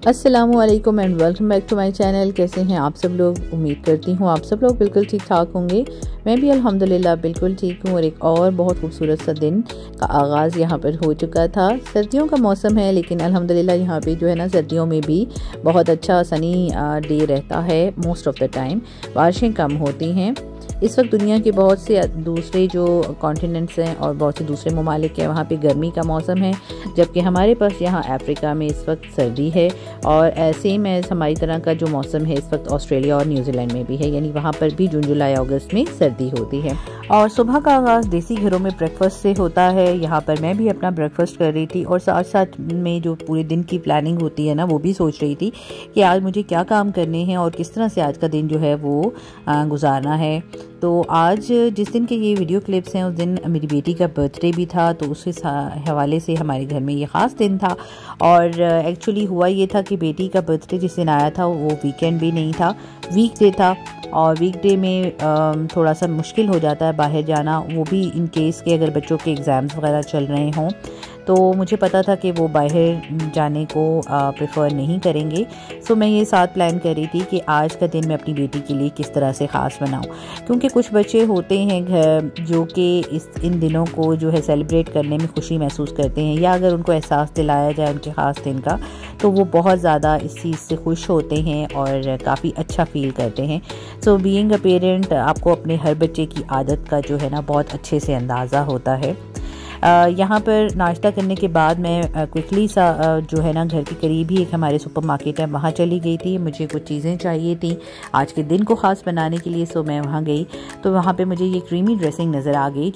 अस्सलामुअलैकुम and welcome back to my channel. कैसे हैं आप सब लोग? उम्मीद करती हूँ आप सब लोग बिल्कुल ठीक ठाक होंगे। मैं भी अल्हम्दुलिल्लाह बिल्कुल ठीक हूँ और एक और बहुत खूबसूरत सा दिन का आगाज़ यहाँ पर हो चुका था। सर्दियों का मौसम है लेकिन अल्हम्दुलिल्लाह यहाँ पे जो है ना सर्दियों में भी बहुत अच्छा सनी डे रहता है। मोस्ट ऑफ़ द टाइम बारिशें कम होती हैं। इस वक्त दुनिया के बहुत से दूसरे जो कॉन्टिनेंट्स हैं और बहुत से दूसरे ममालिक हैं वहाँ पे गर्मी का मौसम है, जबकि हमारे पास यहाँ अफ्रीका में इस वक्त सर्दी है। और ऐसे ही में हमारी तरह का जो मौसम है इस वक्त ऑस्ट्रेलिया और न्यूजीलैंड में भी है, यानी वहाँ पर भी जून जुलाई अगस्त में सर्दी होती है। और सुबह का आगाज़ देसी घरों में ब्रेकफास्ट से होता है। यहाँ पर मैं भी अपना ब्रेकफास्ट कर रही थी और साथ साथ में जो पूरे दिन की प्लानिंग होती है ना वो भी सोच रही थी कि आज मुझे क्या काम करने हैं और किस तरह से आज का दिन जो है वो गुजारना है। तो आज जिस दिन के ये वीडियो क्लिप्स हैं उस दिन मेरी बेटी का बर्थडे भी था, तो उस हवाले से हमारे घर में ये ख़ास दिन था। और एक्चुअली हुआ ये था कि बेटी का बर्थडे जिस दिन आया था वो वीकेंड भी नहीं था, वीकडे था। और वीकडे में थोड़ा सा मुश्किल हो जाता है बाहर जाना, वो भी इन केस के अगर बच्चों के एग्ज़ाम्स वगैरह चल रहे हों। तो मुझे पता था कि वो बाहर जाने को प्रेफर नहीं करेंगे। सो मैं ये साथ प्लान कर रही थी कि आज का दिन मैं अपनी बेटी के लिए किस तरह से ख़ास बनाऊं, क्योंकि कुछ बच्चे होते हैं घर जो कि इन दिनों को जो है सेलिब्रेट करने में खुशी महसूस करते हैं, या अगर उनको एहसास दिलाया जाए उनके ख़ास दिन का तो वो बहुत ज़्यादा इस चीज़ से खुश होते हैं और काफ़ी अच्छा फील करते हैं। सो बीइंग अ पेरेंट आपको अपने हर बच्चे की आदत का जो है ना बहुत अच्छे से अंदाज़ा होता है। यहाँ पर नाश्ता करने के बाद मैं क्विकली सा जो है ना घर के करीब ही एक हमारे सुपरमार्केट है वहाँ चली गई थी। मुझे कुछ चीज़ें चाहिए थी आज के दिन को ख़ास बनाने के लिए। सो मैं वहाँ गई तो वहाँ पे मुझे ये क्रीमी ड्रेसिंग नज़र आ गई।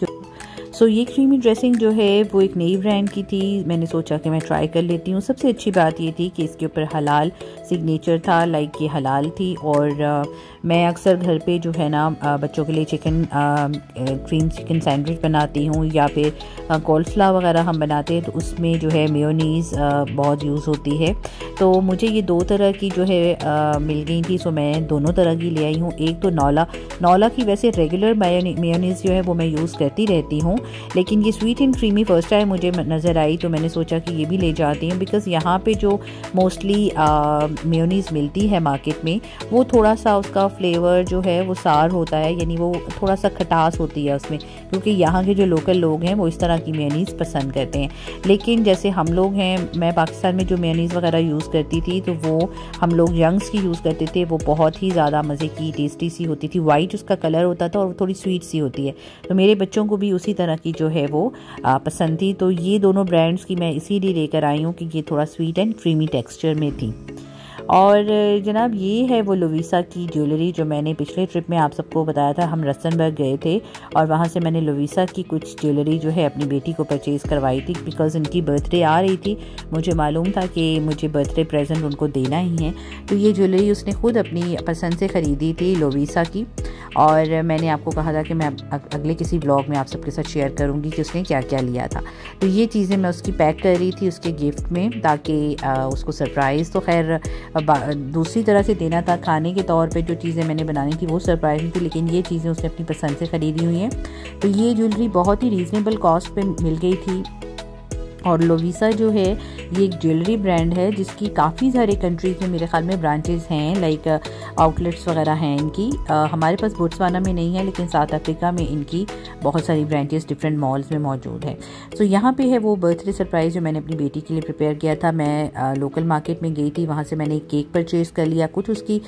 सो ये क्रीमी ड्रेसिंग जो है वो एक नई ब्रांड की थी। मैंने सोचा कि मैं ट्राई कर लेती हूँ। सबसे अच्छी बात ये थी कि इसके ऊपर हलाल सिग्नेचर था, लाइक ये हलाल थी। और मैं अक्सर घर पे जो है ना बच्चों के लिए क्रीम चिकन सैंडविच बनाती हूँ, या फिर कोल्स्ला वगैरह हम बनाते हैं तो उसमें जो है मेयोनीज़ बहुत यूज़ होती है। तो मुझे ये दो तरह की जो है मिल गई थी। सो मैं दोनों तरह की ले आई हूँ। एक तो नौला की वैसे रेगुलर मेयोनीज़ जो है वो मैं यूज़ करती रहती हूँ, लेकिन ये sweet and creamy first time मुझे नज़र आई तो मैंने सोचा कि ये भी ले जाती हूँ। बिकॉज़ यहाँ पे जो मोस्टली मेयोनीज़ मिलती है मार्केट में वो थोड़ा सा उसका फ्लेवर जो है वो सार होता है, यानी वो थोड़ा सा खटास होती है उसमें, क्योंकि यहाँ के जो लोकल लोग हैं वो इस तरह की मेयोनीज़ पसंद करते हैं। लेकिन जैसे हम लोग हैं, मैं पाकिस्तान में जो मेयोनीज़ वगैरह यूज़ करती थी तो वो हम लोग यंग्स की यूज़ करते थे, वो बहुत ही ज़्यादा मज़े की टेस्टी सी होती थी। वाइट उसका कलर होता था और थोड़ी स्वीट सी होती है। तो मेरे बच्चों को भी उसी तरह की जो है वो पसंद थी। तो ये दोनों ब्रांड्स की मैं इसीलिए लेकर आई हूँ कि ये थोड़ा स्वीट एंड क्रीमी टेक्सचर में थी। और जनाब ये है वो लोवीसा की ज्वेलरी जो मैंने पिछले ट्रिप में आप सबको बताया था। हम रस्तनबर्ग गए थे और वहाँ से मैंने लोवीसा की कुछ ज्वेलरी जो है अपनी बेटी को परचेज़ करवाई थी, बिकॉज़ उनकी बर्थडे आ रही थी। मुझे मालूम था कि मुझे बर्थडे प्रेजेंट उनको देना ही है। तो ये ज्वेलरी उसने खुद अपनी पसंद से ख़रीदी थी लोवीसा की। और मैंने आपको कहा था कि मैं अगले किसी ब्लॉग में आप सबके साथ शेयर करूंगी कि उसने क्या क्या लिया था। तो ये चीज़ें मैं उसकी पैक कर रही थी उसके गिफ्ट में, ताकि उसको सरप्राइज़ तो खैर दूसरी तरह से देना था। खाने के तौर पे जो चीज़ें मैंने बनानी थी वो सरप्राइज थी, लेकिन ये चीज़ें उसने अपनी पसंद से ख़रीदी हुई हैं। तो ये ज्वेलरी बहुत ही रीज़नेबल कॉस्ट पे मिल गई थी। और लोवीसा जो है ये एक ज्वेलरी ब्रांड है जिसकी काफ़ी सारे कंट्रीज़ में मेरे ख्याल में ब्रांचेस हैं, लाइक आउटलेट्स वगैरह हैं इनकी। हमारे पास बोट्सवाना में नहीं है, लेकिन साउथ अफ्रीका में इनकी बहुत सारी ब्रांचेस डिफरेंट मॉल्स में मौजूद है। सो यहाँ पे है वो बर्थडे सरप्राइज़ जो मैंने अपनी बेटी के लिए प्रिपेयर किया था। मैं लोकल मार्केट में गई थी, वहाँ से मैंने एक केक परचेज़ कर लिया। कुछ उसकी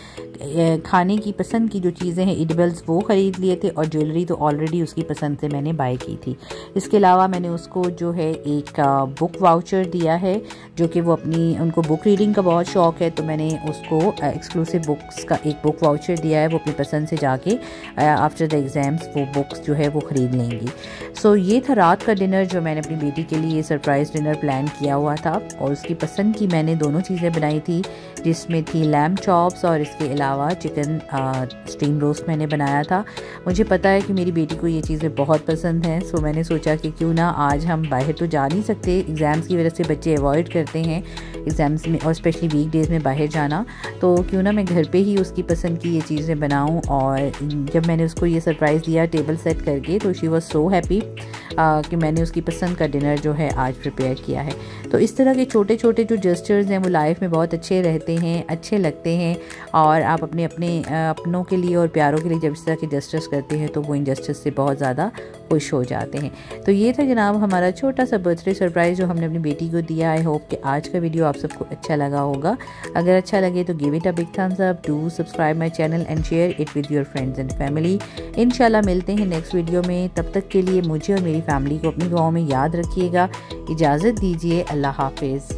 खाने की पसंद की जो चीज़ें हैं एडिबल्स वो ख़रीद लिए थे, और ज्वेलरी तो ऑलरेडी उसकी पसंद से मैंने बाय की थी। इसके अलावा मैंने उसको जो है एक बुक वाउचर दिया है, जो कि वो उनको बुक रीडिंग का बहुत शौक़ है, तो मैंने उसको एक्सक्लूसिव बुक्स का एक बुक वाउचर दिया है। वो अपनी पसंद से जाके आफ्टर द एग्ज़ाम्स वो बुक्स जो है वो ख़रीद लेंगी। सो ये था रात का डिनर जो मैंने अपनी बेटी के लिए सरप्राइज़ डिनर प्लान किया हुआ था। और उसकी पसंद की मैंने दोनों चीज़ें बनाई थी, जिसमें थी लैम्ब चॉप्स और इसके अलावा चिकन स्टीम रोस्ट मैंने बनाया था। मुझे पता है कि मेरी बेटी को ये चीज़ें बहुत पसंद हैं, सो मैंने सोचा कि क्यों ना आज हम बाहर तो जा नहीं सकते से एग्ज़ाम्स की वजह से बच्चे अवॉइड करते हैं एग्ज़ाम्स में और स्पेशली वीक डेज़ में बाहर जाना, तो क्यों ना मैं घर पे ही उसकी पसंद की ये चीज़ें बनाऊं। और जब मैंने उसको ये सरप्राइज़ दिया टेबल सेट करके, तो शी वॉज़ सो हैप्पी कि मैंने उसकी पसंद का डिनर जो है आज प्रिपेयर किया है। तो इस तरह के छोटे छोटे जो जेस्चर्स हैं वो लाइफ में बहुत अच्छे रहते हैं, अच्छे लगते हैं। और आप अपने अपनों के लिए और प्यारों के लिए जब इस तरह के जेस्चर्स करते हैं तो वो इन जेस्चर्स से बहुत ज़्यादा खुश हो जाते हैं। तो ये था जनाब हमारा छोटा सा बर्थडे सरप्राइज़ जो हमने अपनी बेटी को दिया। आई होप कि आज का वीडियो आप सबको अच्छा लगा होगा। अगर अच्छा लगे तो give it a big thumbs up, do subscribe my channel and share it with your friends and family. इंशाल्लाह मिलते हैं नेक्स्ट वीडियो में। तब तक के लिए मुझे और मेरी फैमिली को अपनी दुआओं में याद रखिएगा। इजाज़त दीजिए, अल्लाह हाफिज़।